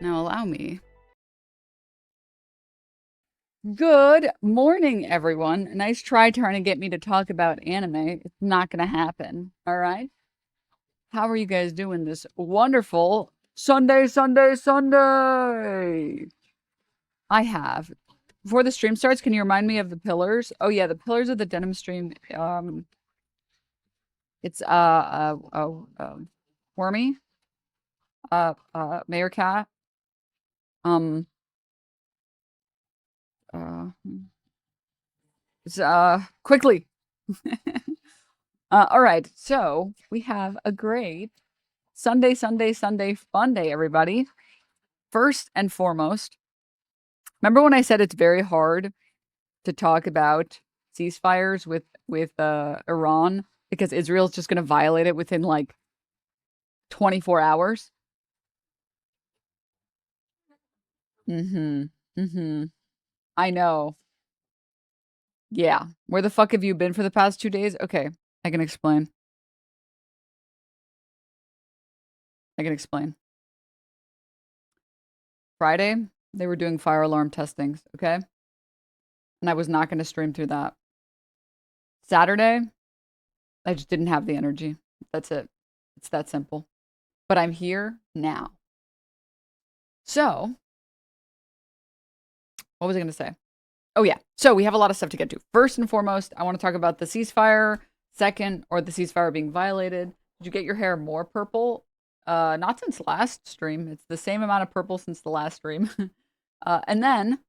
Now allow me. Good morning, everyone. Nice try trying to get me to talk about anime. It's not going to happen. All right. How are you guys doing this wonderful Sunday, Sunday, Sunday? I have. Before the stream starts, can you remind me of the pillars? Oh yeah, the pillars of the denim stream. It's Wormy, Mayor Cat, um, uh, it's quickly. All right, so we have a great Sunday, Sunday, Sunday fun day, everybody. First and foremost, remember when I said it's very hard to talk about ceasefires with Iran because Israel's just going to violate it within like 24 hours? Mm-hmm. Mm-hmm. I know. Yeah. Where the fuck have you been for the past 2 days? Okay, I can explain. I can explain. Friday, they were doing fire alarm testings, okay? And I was not going to stream through that. Saturday, I just didn't have the energy. That's it. It's that simple. But I'm here now. So, what was I going to say? Oh, yeah. So, we have a lot of stuff to get to. First and foremost, I want to talk about the ceasefire. Second, or the ceasefire being violated. Did you get your hair more purple? Not since last stream. It's the same amount of purple since the last stream. And then,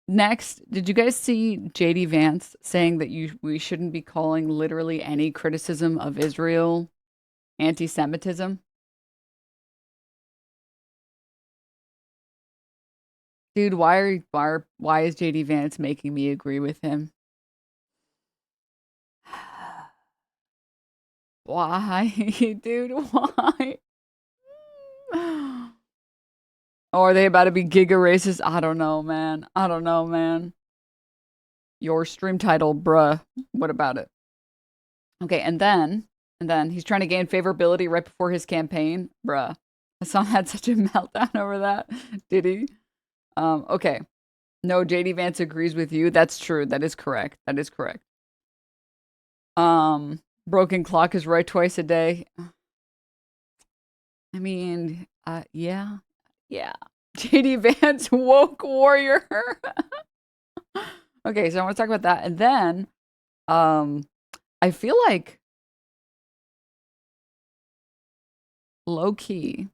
next, did you guys see JD Vance saying that we shouldn't be calling literally any criticism of Israel anti-Semitism? Dude, why is JD Vance making me agree with him? Why? Dude, why? Or are they about to be giga racist? I don't know, man. I don't know, man. Your stream title, bruh. What about it? Okay, and then he's trying to gain favorability right before his campaign. Bruh. Hassan had such a meltdown over that. Did he? Okay. No, JD Vance agrees with you. That's true. That is correct. That is correct. Broken clock is right twice a day. I mean, yeah. Yeah. JD Vance woke warrior. Okay, so I want to talk about that. And then I feel like low key.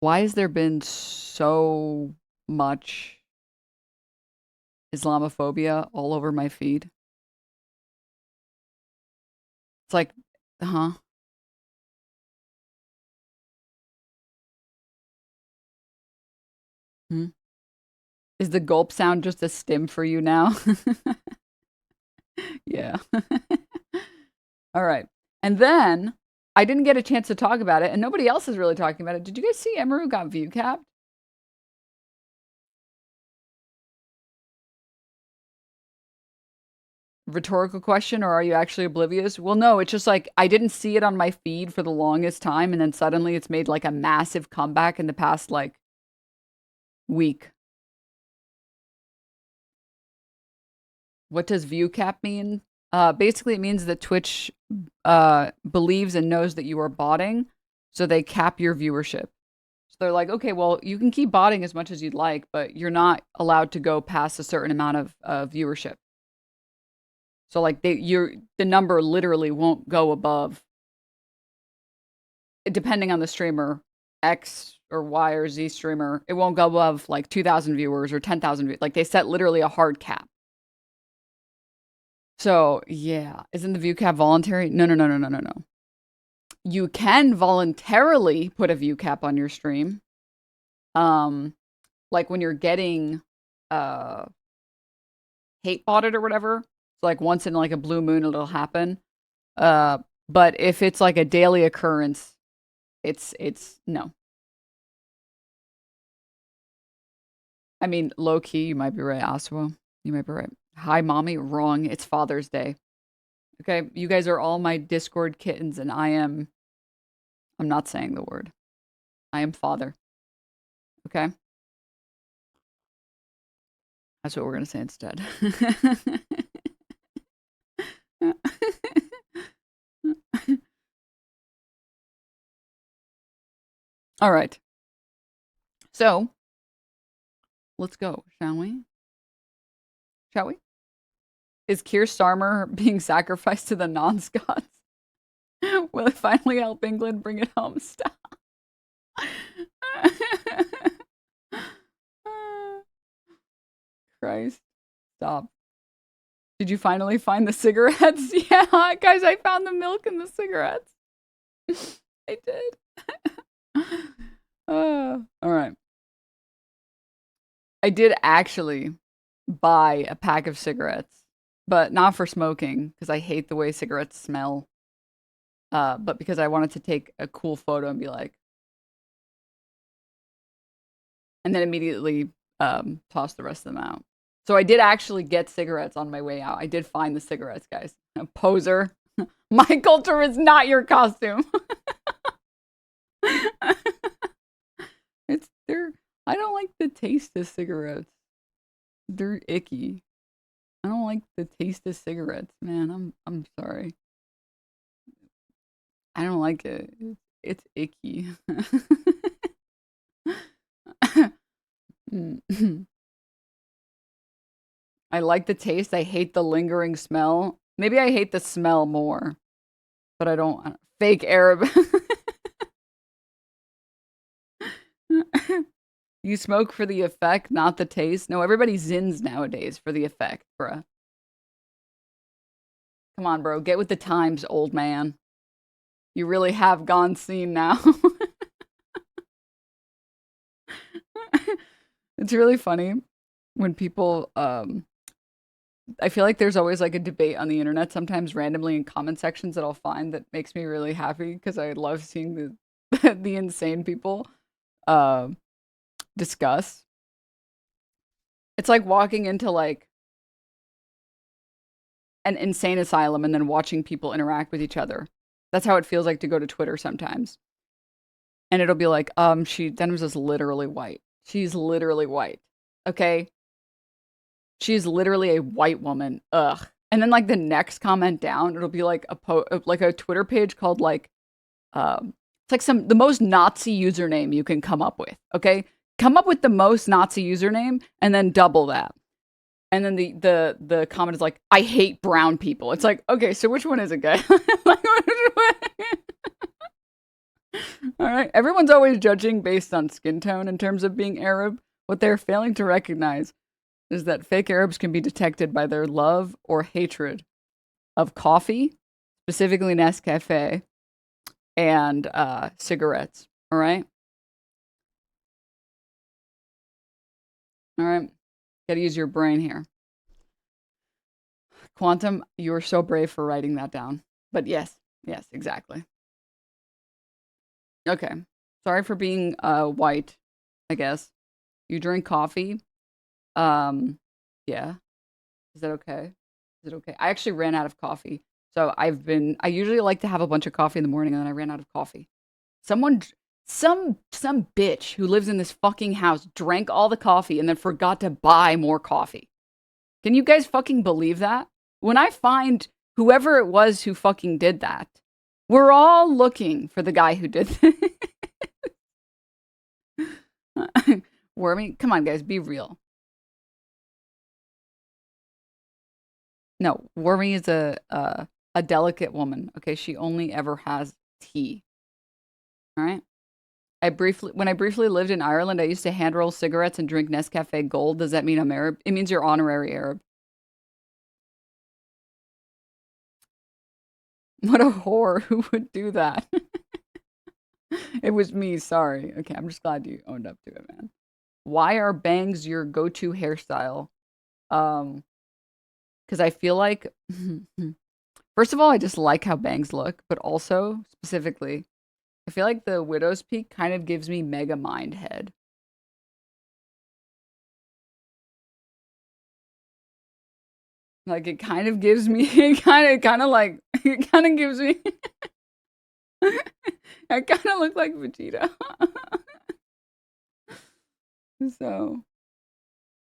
Why has there been so much Islamophobia all over my feed? It's like, huh? Hmm? Is the gulp sound just a stim for you now? Yeah. All right. And then I didn't get a chance to talk about it, and nobody else is really talking about it. Did you guys see Emiru got Viewcapped? Rhetorical question, or are you actually oblivious? Well, no, it's just like I didn't see it on my feed for the longest time, and then suddenly it's made like a massive comeback in the past like week. What does view cap mean? Basically, it means that Twitch believes and knows that you are botting, so they cap your viewership. So they're like, okay, well, you can keep botting as much as you'd like, but you're not allowed to go past a certain amount of viewership. So like the number literally won't go above, depending on the streamer, X or Y or Z streamer, it won't go above like 2,000 viewers or 10,000. Like they set literally a hard cap. So yeah, isn't the view cap voluntary? No, no, no, no, no, no, no. You can voluntarily put a view cap on your stream. Like when you're getting hate botted or whatever. So like once in like a blue moon it'll happen. But if it's like a daily occurrence, it's no. I mean, low key, you might be right, Aswa. You might be right. Hi, mommy. Wrong. It's Father's Day. Okay, you guys are all my Discord kittens, and I'm not saying the word. I am father. Okay? That's what we're gonna say instead. All right. So, let's go, shall we? Shall we? Is Keir Starmer being sacrificed to the non-Scots? Will it finally help England bring it home? Stop. Christ. Stop. Did you finally find the cigarettes? Yeah, guys, I found the milk and the cigarettes. I did. All right. I did actually buy a pack of cigarettes, but not for smoking because I hate the way cigarettes smell. But because I wanted to take a cool photo and be like, and then immediately toss the rest of them out. So I did actually get cigarettes on my way out. I did find the cigarettes, guys. A poser. My culture is not your costume. I don't like the taste of cigarettes. They're icky. I don't like the taste of cigarettes, man. I'm sorry. I don't like it. It's icky. I like the taste. I hate the lingering smell. Maybe I hate the smell more, but I don't. Fake Arab. You smoke for the effect, not the taste. No, everybody zins nowadays for the effect, bruh. Come on, bro. Get with the times, old man. You really have gone scene now. It's really funny when people, I feel like there's always like a debate on the internet, sometimes randomly in comment sections that I'll find that makes me really happy because I love seeing the the insane people discuss. It's like walking into like an insane asylum and then watching people interact with each other. That's how it feels like to go to Twitter sometimes. And it'll be like, Denims is literally white. She's literally white. Okay? She's literally a white woman. Ugh. And then like the next comment down, it'll be like a Twitter page called like it's like the most Nazi username you can come up with. Okay? Come up with the most Nazi username and then double that. And then the comment is like, I hate brown people. It's like, okay, so which one is it, guy? All right. Everyone's always judging based on skin tone in terms of being Arab. What they're failing to recognize is that fake Arabs can be detected by their love or hatred of coffee, specifically Nescafe, and cigarettes. All right. All right. Gotta use your brain here. Quantum, you were so brave for writing that down. But yes, exactly. Okay. Sorry for being white, I guess. You drink coffee? Yeah. Is that okay? Is it okay? I actually ran out of coffee. So I usually like to have a bunch of coffee in the morning and then I ran out of coffee. Some bitch who lives in this fucking house drank all the coffee and then forgot to buy more coffee. Can you guys fucking believe that? When I find whoever it was who fucking did that, we're all looking for the guy who did that. Wormy, come on, guys, be real. No, Wormy is a delicate woman. Okay, she only ever has tea. All right. When I briefly lived in Ireland, I used to hand roll cigarettes and drink Nescafe Gold. Does that mean I'm Arab? It means you're honorary Arab. What a whore! Who would do that? It was me. Sorry. Okay, I'm just glad you owned up to it, man. Why are bangs your go-to hairstyle? Because I feel like, first of all, I just like how bangs look, but also specifically, I feel like the widow's peak kind of gives me mega mind head. Like it kind of gives me, it kind of like, it kind of gives me, I kind of look like Vegeta. So,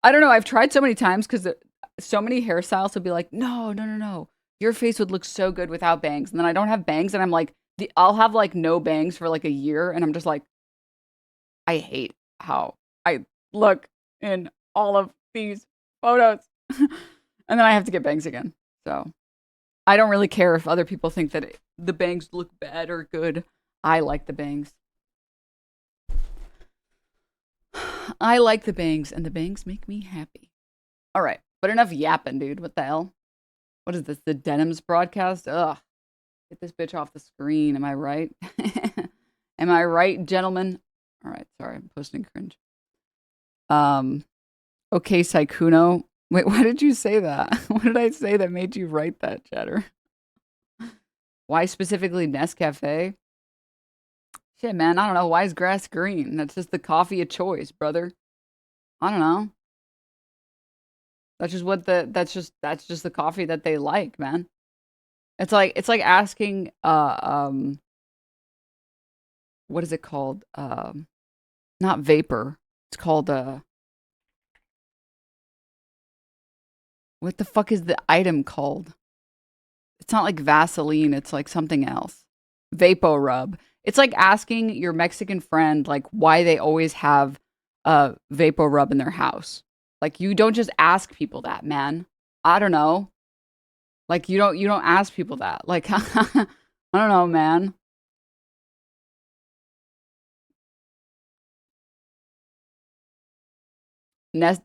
I don't know. I've tried so many times because so many hairstyles will be like, no. Your face would look so good without bangs. And then I don't have bangs and I'm like, I'll have like no bangs for like a year. And I'm just like, I hate how I look in all of these photos. And then I have to get bangs again. So I don't really care if other people think that the bangs look bad or good. I like the bangs. I like the bangs, and the bangs make me happy. All right, but enough yapping, dude. What the hell? What is this? The Denims broadcast? Ugh. Get this bitch off the screen. Am I right? Am I right, gentlemen? All right, sorry, I'm posting cringe. Okay, Saikuno. Wait, why did you say that? What did I say that made you write that, Chatter? Why specifically Nescafe? Shit, man, I don't know. Why is grass green? That's just the coffee of choice, brother. I don't know. That's just what that's just the coffee that they like, man. It's like asking what is it called? Not vapor. It's called what the fuck is the item called? It's not like Vaseline, it's like something else. Vapo rub. It's like asking your Mexican friend like why they always have a Vapo rub in their house. Like you don't just ask people that, man. I don't know. Like you don't ask people that. Like I don't know, man.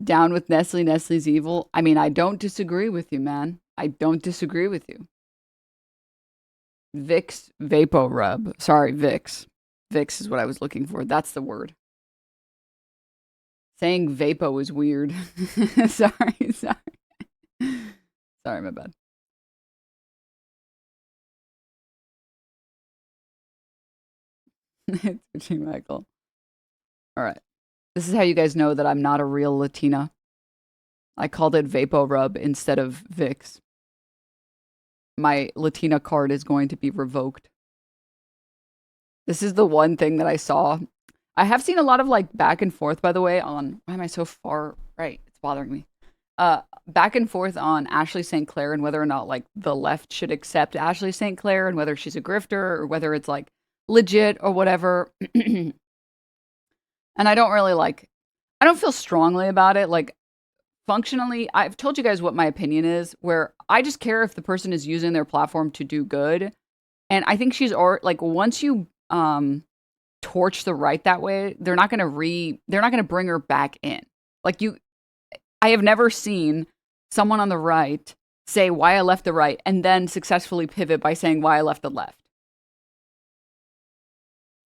Down with Nestle. Nestle's evil. I mean, I don't disagree with you, man. I don't disagree with you. Vicks Vapo Rub. Sorry, Vicks. Vicks is what I was looking for. That's the word. Saying Vapo is weird. Sorry. Sorry, my bad. It's Gucci Michael. All right. This is how you guys know that I'm not a real Latina. I called it Vapo Rub instead of Vicks. My Latina card is going to be revoked. This is the one thing that I saw. I have seen a lot of like back and forth, by the way, on why am I so far right? It's bothering me. Back and forth on Ashley St. Clair and whether or not like the left should accept Ashley St. Clair and whether she's a grifter or whether it's like legit or whatever. And I don't really I don't feel strongly about it. Like functionally, I've told you guys what my opinion is, where I just care if the person is using their platform to do good. And I think she's like once you torch the right that way, they're not gonna bring her back in. Like I have never seen someone on the right say why I left the right and then successfully pivot by saying why I left the left.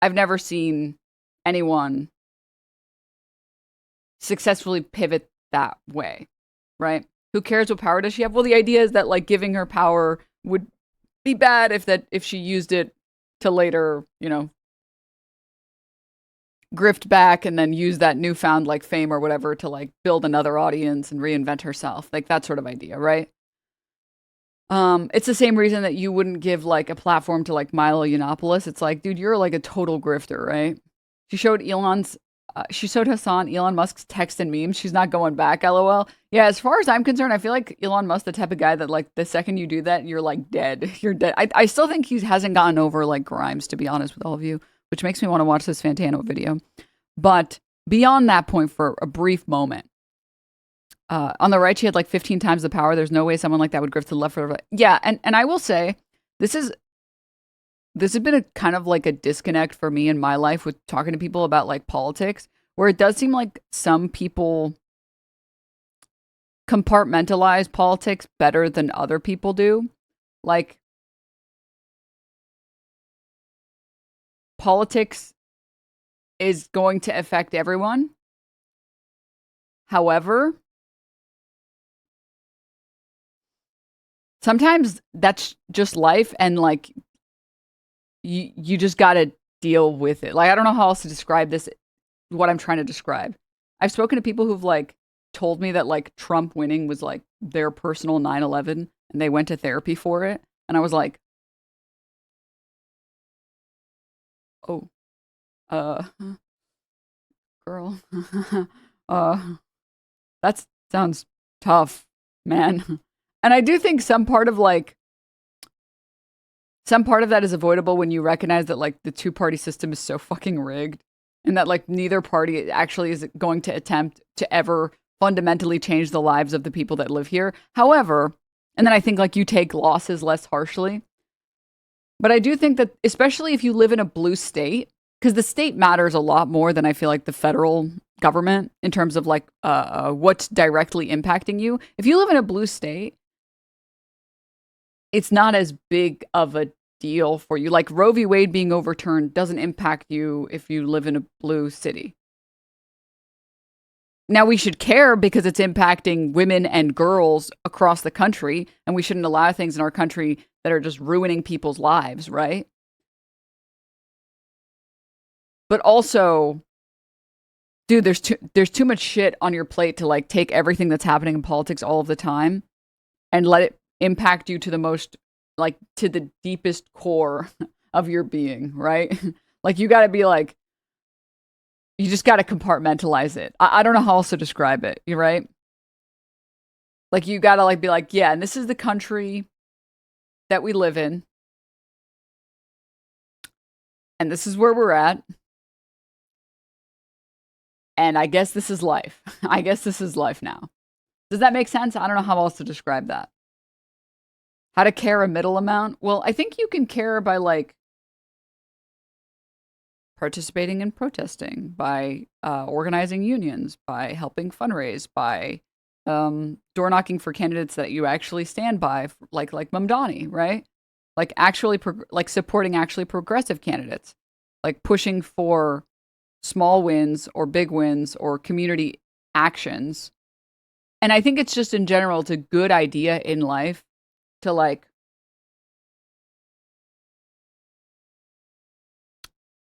I've never seen anyone successfully pivot that way, right? Who cares what power does she have? Well, the idea is that like giving her power would be bad if she used it to later, grift back and then use that newfound like fame or whatever to like build another audience and reinvent herself. Like that sort of idea, right? It's the same reason that you wouldn't give like a platform to like Milo Yiannopoulos. It's like, dude, you're like a total grifter, right? She showed Hassan Elon Musk's text and memes. She's not going back, lol. Yeah, as far as I'm concerned, I feel like Elon Musk the type of guy that like the second you do that, you're like dead. You're dead. I still think he hasn't gotten over like Grimes, to be honest with all of you, which makes me want to watch this Fantano video. But beyond that point, for a brief moment, on the right, she had like 15 times the power. There's no way someone like that would grift to the left or right. Yeah, and I will say, this has been a kind of like a disconnect for me in my life with talking to people about like politics, where it does seem like some people compartmentalize politics better than other people do. Like, politics is going to affect everyone. However, sometimes that's just life, and like you just gotta deal with it. Like, I don't know how else to describe this, what I'm trying to describe. I've spoken to people who've like told me that like Trump winning was like their personal 9/11 and they went to therapy for it. And I was like, oh, uh, girl, that sounds tough, man. And I do think some part of that is avoidable when you recognize that like the two-party system is so fucking rigged and that like neither party actually is going to attempt to ever fundamentally change the lives of the people that live here. However, and then I think like you take losses less harshly. But I do think that especially if you live in a blue state, because the state matters a lot more than I feel like the federal government in terms of like what's directly impacting you. If you live in a blue state, it's not as big of a deal for you. Like Roe v. Wade being overturned doesn't impact you if you live in a blue city. Now we should care because it's impacting women and girls across the country, and we shouldn't allow things in our country that are just ruining people's lives, right? But also, dude, there's too much shit on your plate to like take everything that's happening in politics all of the time and let it impact you to the most, like, to the deepest core of your being, right? Like, you gotta be like, you just gotta compartmentalize it. I don't know how else to describe it, you're right? Like, you gotta, like, be like, yeah, and this is the country that we live in. And this is where we're at. And I guess this is life. I guess this is life now. Does that make sense? I don't know how else to describe that. How to care a middle amount? Well, I think you can care by, like, participating in protesting, by organizing unions, by helping fundraise, by door knocking for candidates that you actually stand by, like Mamdani, right? Like actually, like supporting actually progressive candidates, like pushing for small wins or big wins or community actions. And I think it's just in general, it's a good idea in life to like,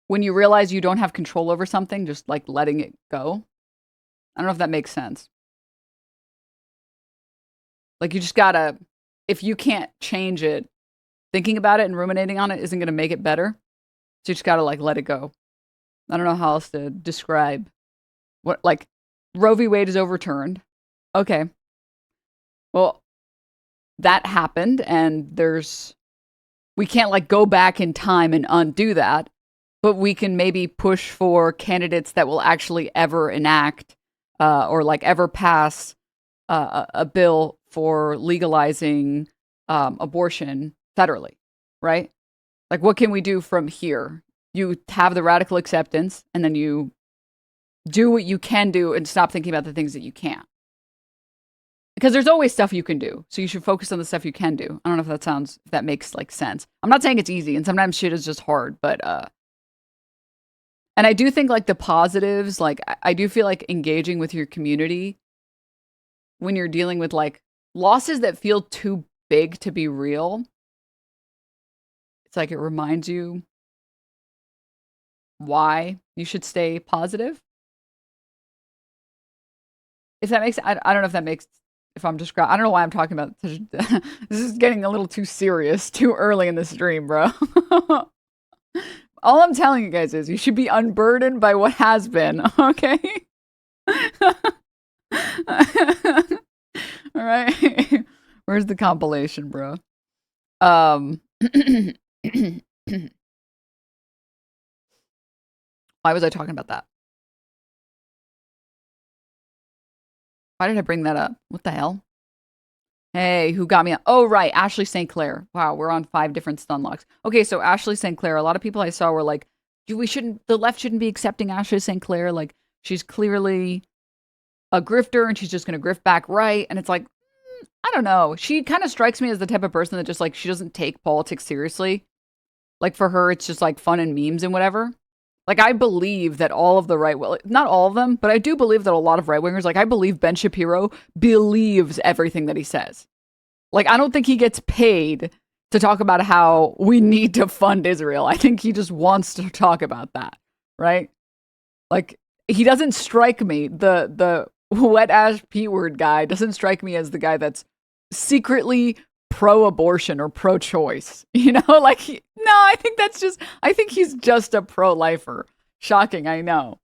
when you realize you don't have control over something, just like letting it go. I don't know if that makes sense. Like you just gotta, if you can't change it, thinking about it and ruminating on it isn't gonna make it better. So you just gotta like let it go. I don't know how else to describe what, like, Roe v. Wade is overturned. Okay. Well, that happened, and we can't like go back in time and undo that, but we can maybe push for candidates that will actually ever enact or like ever pass a bill for legalizing abortion federally, right? Like, what can we do from here? You have the radical acceptance, and then you do what you can do and stop thinking about the things that you can't. Because there's always stuff you can do. So you should focus on the stuff you can do. I don't know if that makes like sense. I'm not saying it's easy, and sometimes shit is just hard, but and I do think like the positives, like I do feel like engaging with your community when you're dealing with like losses that feel too big to be real. It's like it reminds you why you should stay positive. If that makes, I don't know if that makes, if I'm describing, I don't know why I'm talking about this. This is getting a little too serious too early in the stream, bro. All I'm telling you guys is you should be unburdened by what has been, okay? All right. Where's the compilation, bro? Why was I talking about that? Why did I bring that up? What the hell? Hey, who got me on? Oh, right. Ashley St. Clair. Wow, we're on 5 different stun locks. Okay, so Ashley St. Clair, a lot of people I saw were like, the left shouldn't be accepting Ashley St. Clair. Like, she's clearly a grifter and she's just going to grift back right. And it's like, I don't know. She kind of strikes me as the type of person that just like, she doesn't take politics seriously. Like for her, it's just like fun and memes and whatever. Like, I believe that all of the right, well, not all of them, but I do believe that a lot of right-wingers, like, I believe Ben Shapiro believes everything that he says. Like, I don't think he gets paid to talk about how we need to fund Israel. I think he just wants to talk about that, right? Like, he doesn't strike me, the wet ass P word guy doesn't strike me as the guy that's secretly pro-abortion or pro-choice. You know, like no, I think he's just a pro-lifer. Shocking, I know.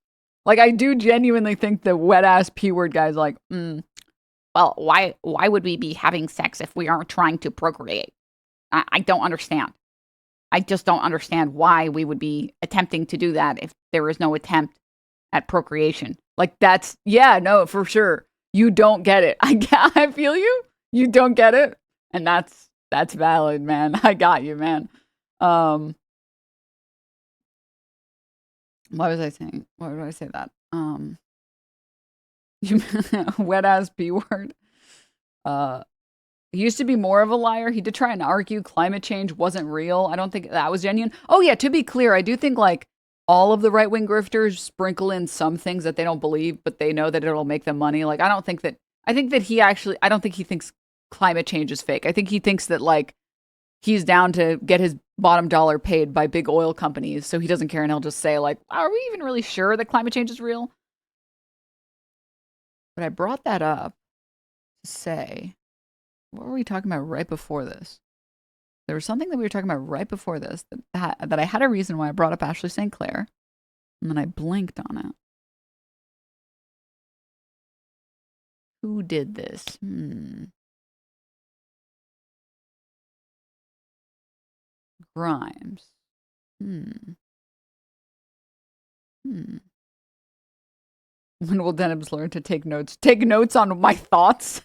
Like I do genuinely think the wet ass P word guy's like, well, why would we be having sex if we aren't trying to procreate? I don't understand. I just don't understand why we would be attempting to do that if there is no attempt at procreation. Like that's, yeah, no, for sure. You don't get it. I feel you. You don't get it. And that's valid, man. I got you, man. Why was I saying? Why would I say that? Wet ass B word. He used to be more of a liar. He did try and argue climate change wasn't real. I don't think that was genuine. Oh yeah, to be clear, I do think like all of the right-wing grifters sprinkle in some things that they don't believe, but they know that it'll make them money. Like I think that he actually, I don't think he thinks climate change is fake. I think he thinks that like he's down to get his bottom dollar paid by big oil companies, so he doesn't care and he'll just say like, are we even really sure that climate change is real? But I brought that up to say, what were we talking about right before this? There was something that we were talking about right before this that I had a reason why I brought up Ashley St. Clair, and then I blinked on it. Who did this? Grimes. When will Denims learn to take notes? Take notes on my thoughts?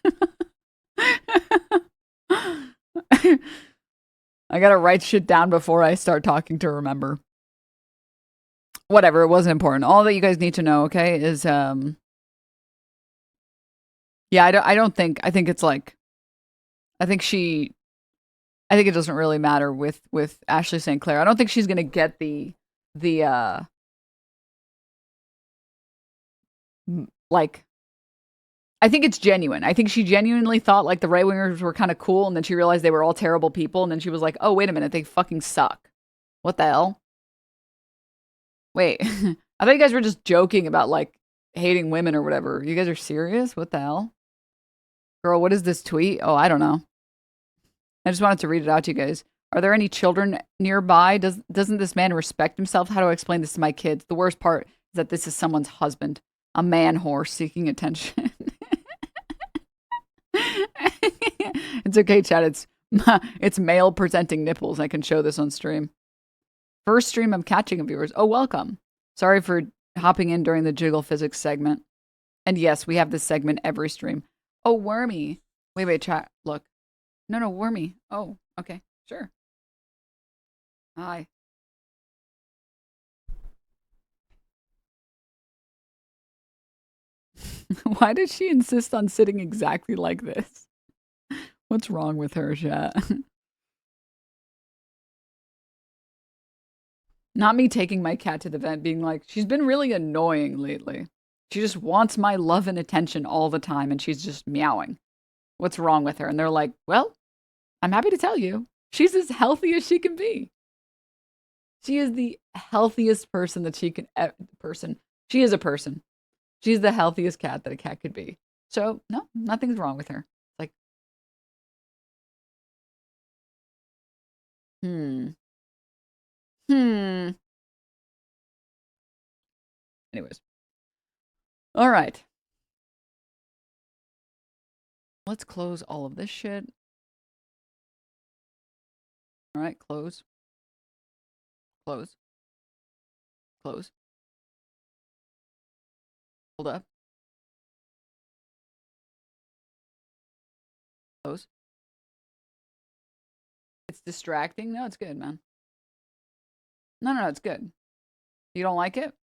I gotta write shit down before I start talking to remember. Whatever, it wasn't important. All that you guys need to know, okay, is yeah, I don't think, I think it's like, I think it doesn't really matter with Ashley St. Clair. I don't think she's gonna get the like, I think it's genuine. I think she genuinely thought like the right wingers were kind of cool, and then she realized they were all terrible people, and then she was like, oh, wait a minute, they fucking suck. What the hell? Wait, I thought you guys were just joking about like hating women or whatever. You guys are serious? What the hell? Girl, what is this tweet? Oh, I don't know. I just wanted to read it out to you guys. Are there any children nearby? Doesn't this man respect himself? How do I explain this to my kids? The worst part is that this is someone's husband. A man horse seeking attention. It's okay, chat. It's male presenting nipples. I can show this on stream. First stream I'm catching of viewers. Oh, welcome. Sorry for hopping in during the jiggle physics segment. And yes, we have this segment every stream. Oh, Wormy. Wait, chat. Look. No, Wormy. Oh, okay. Sure. Hi. Why did she insist on sitting exactly like this? What's wrong with her, chat? Not me taking my cat to the vet being like, she's been really annoying lately. She just wants my love and attention all the time, and she's just meowing. What's wrong with her? And they're like, well, I'm happy to tell you, she's as healthy as she can be. She is the healthiest person that she can, She is a person. She's the healthiest cat that a cat could be. So, no, nothing's wrong with her. Like, Anyways. All right. Let's close all of this shit. All right, close. Close. Close. Hold up. Close. It's distracting. No, it's good, man. No, it's good. You don't like it?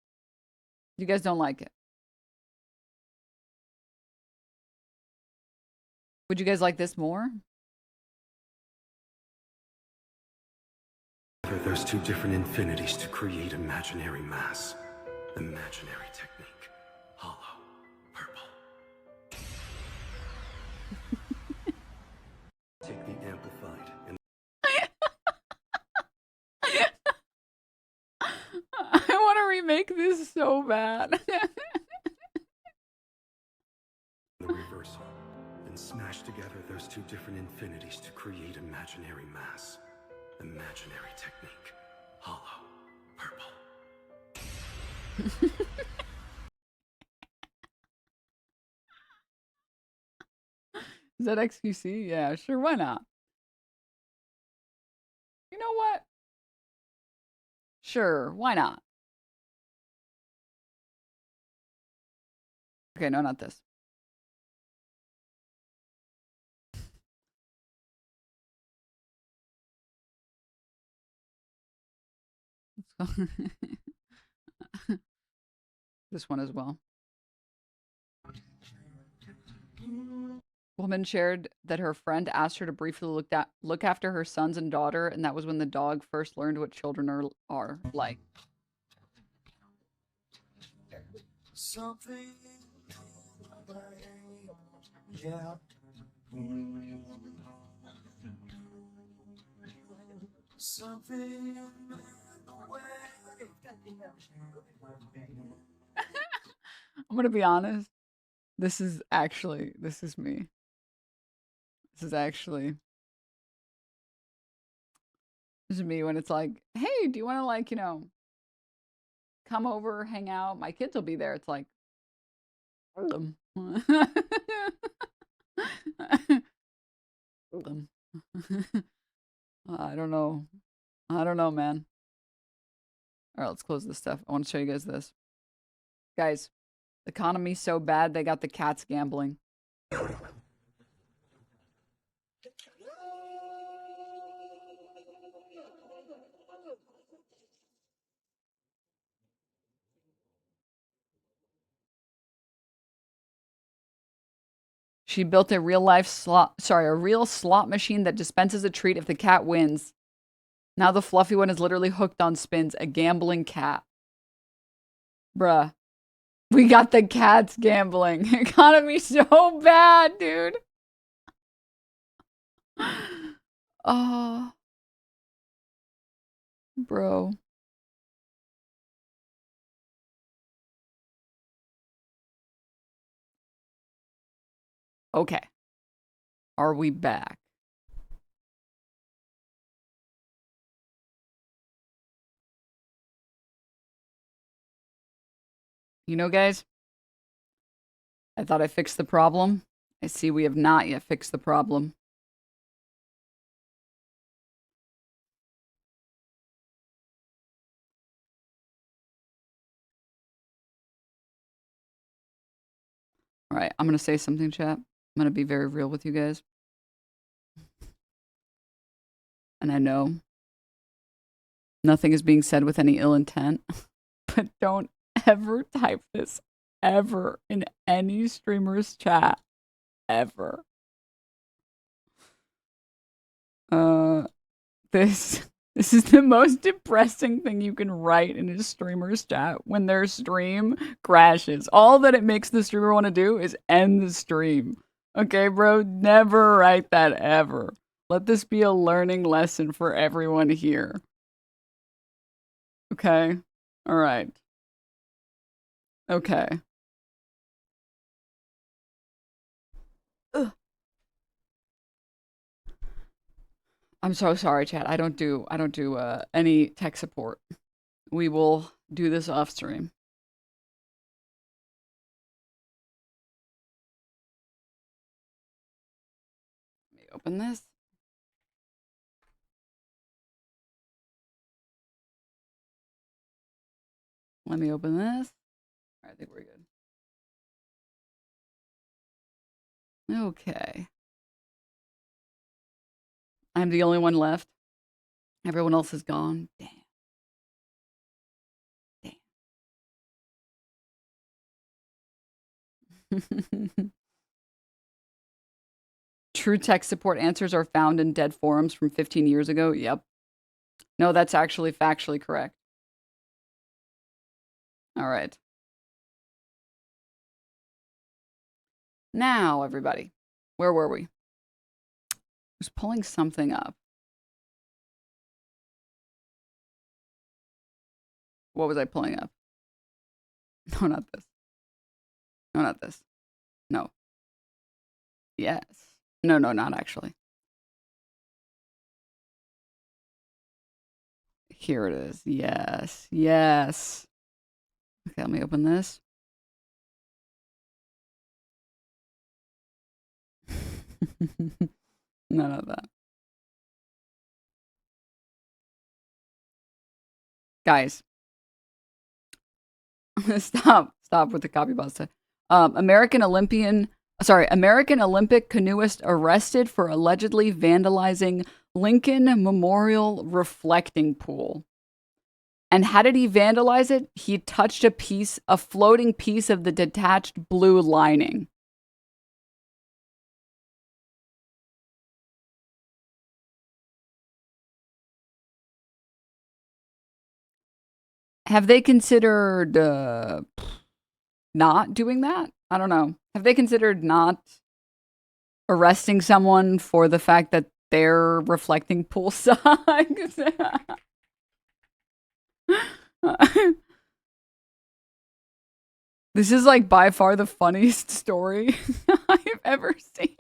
You guys don't like it? Would you guys like this more? There's two different infinities to create imaginary mass. Imaginary technique. Hollow. Purple. Take the amplified and I want to remake this so bad. reversal, then smash together those two different infinities to create imaginary mass. Imaginary technique. Hollow. Purple. Is that XQC? Yeah, sure, why not? You know what? Sure, why not? Okay, no, not this. This one as well. Woman shared that her friend asked her to briefly look after her sons and daughter, and that was when the dog first learned what children are like. Something, yeah. Something. I'm gonna be honest. This is me. This is me when it's like, hey, do you want to, like, come over, hang out? My kids will be there. It's like, them. I don't know. I don't know, man. All right, let's close this stuff. I want to show you guys this. Guys, the economy's so bad, they got the cats gambling. She built a real slot machine that dispenses a treat if the cat wins. Now the fluffy one is literally hooked on spins, a gambling cat. Bruh. We got the cats gambling. Economy's so bad, dude. Oh. Bro. Okay. Are we back? You know, guys, I thought I fixed the problem. I see we have not yet fixed the problem. All right, I'm going to say something, chat. I'm going to be very real with you guys. And I know nothing is being said with any ill intent, but don't ever type this ever in any streamer's chat. Ever. This is the most depressing thing you can write in a streamer's chat when their stream crashes. All that it makes the streamer want to do is end the stream. Okay, bro? Never write that ever. Let this be a learning lesson for everyone here. Okay? Alright. Okay. Ugh. I'm so sorry, chat. I don't do any tech support. We will do this off stream. Let me open this. Let me open this. All right, I think we're good. Okay. I'm the only one left. Everyone else is gone. Damn. Damn. True tech support answers are found in dead forums from 15 years ago. Yep. No, that's actually factually correct. All right. Now, everybody, where were we? I was pulling something up. What was I pulling up? No, not this. No, not this. No. Yes. No, not actually. Here it is. Yes. Yes. Okay, let me open this. None of that. Guys. Stop with the copy pasta. American Olympic canoeist arrested for allegedly vandalizing Lincoln Memorial reflecting pool. And how did he vandalize it? He touched a floating piece of the detached blue lining. Have they considered not doing that? I don't know. Have they considered not arresting someone for the fact that their reflecting pool sucks? This is like by far the funniest story I've ever seen.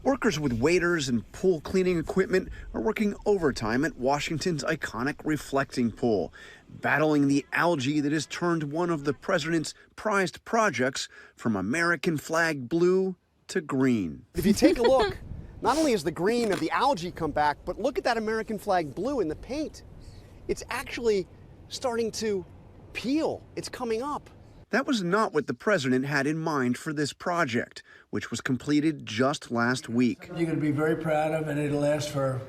Workers with waders and pool cleaning equipment are working overtime at Washington's iconic reflecting pool, battling the algae that has turned one of the president's prized projects from American flag blue to green. If you take a look, not only has the green of the algae come back, but look at that American flag blue in the paint. It's actually starting to peel. It's coming up. That was not what the president had in mind for this project, which was completed just last week. You're going to be very proud of, and it'll last for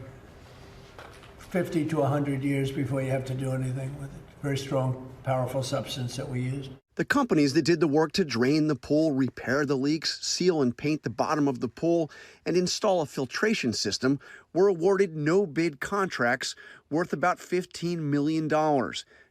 50 to 100 years before you have to do anything with it. Very strong, powerful substance that we use. The companies that did the work to drain the pool, repair the leaks, seal and paint the bottom of the pool, and install a filtration system were awarded no-bid contracts worth about $15 million,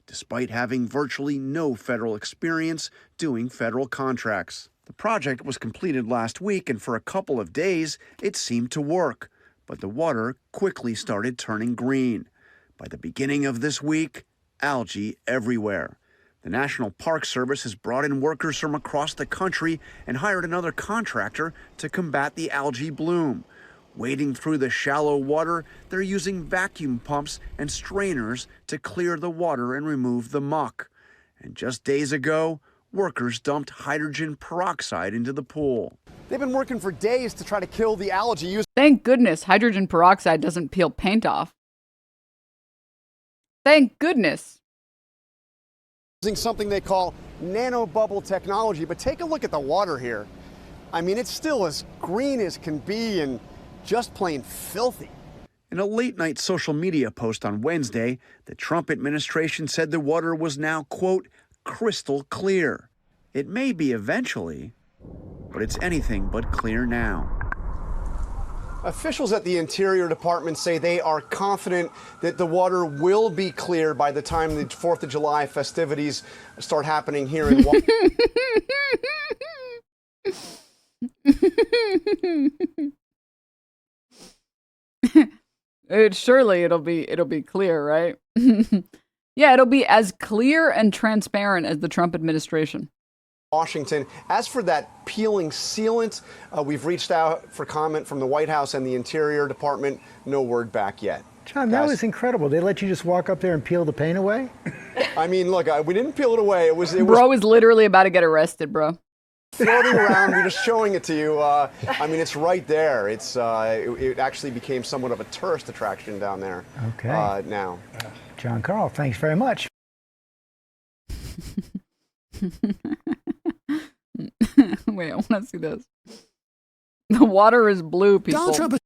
despite having virtually no federal experience doing federal contracts. The project was completed last week, and for a couple of days, it seemed to work. But the water quickly started turning green. By the beginning of this week, algae everywhere. The National Park Service has brought in workers from across the country and hired another contractor to combat the algae bloom. Wading through the shallow water, they're using vacuum pumps and strainers to clear the water and remove the muck. And just days ago, workers dumped hydrogen peroxide into the pool. They've been working for days to try to kill the algae Thank goodness hydrogen peroxide doesn't peel paint off. Thank goodness. using something they call nanobubble technology. But take a look at the water here. I mean, it's still as green as can be and just plain filthy. In a late-night social media post on Wednesday, the Trump administration said the water was now, quote, crystal clear. It may be eventually, but it's anything but clear now. Officials at the Interior Department say they are confident that the water will be clear by the time the 4th of July festivities start happening here in It'll be clear, right? Yeah, it'll be as clear and transparent as the Trump administration. Washington. As for that peeling sealant, we've reached out for comment from the White House and the Interior Department. No word back yet. John, that was incredible. They let you just walk up there and peel the paint away? I mean, look, we didn't peel it away. It was Bro is literally about to get arrested, bro. floating around. We're just showing it to you. I mean, it's right there. It actually became somewhat of a tourist attraction down there. Okay. Now. John Carl, thanks very much. Wait, I want to see this. The water is blue, people. Donald Trump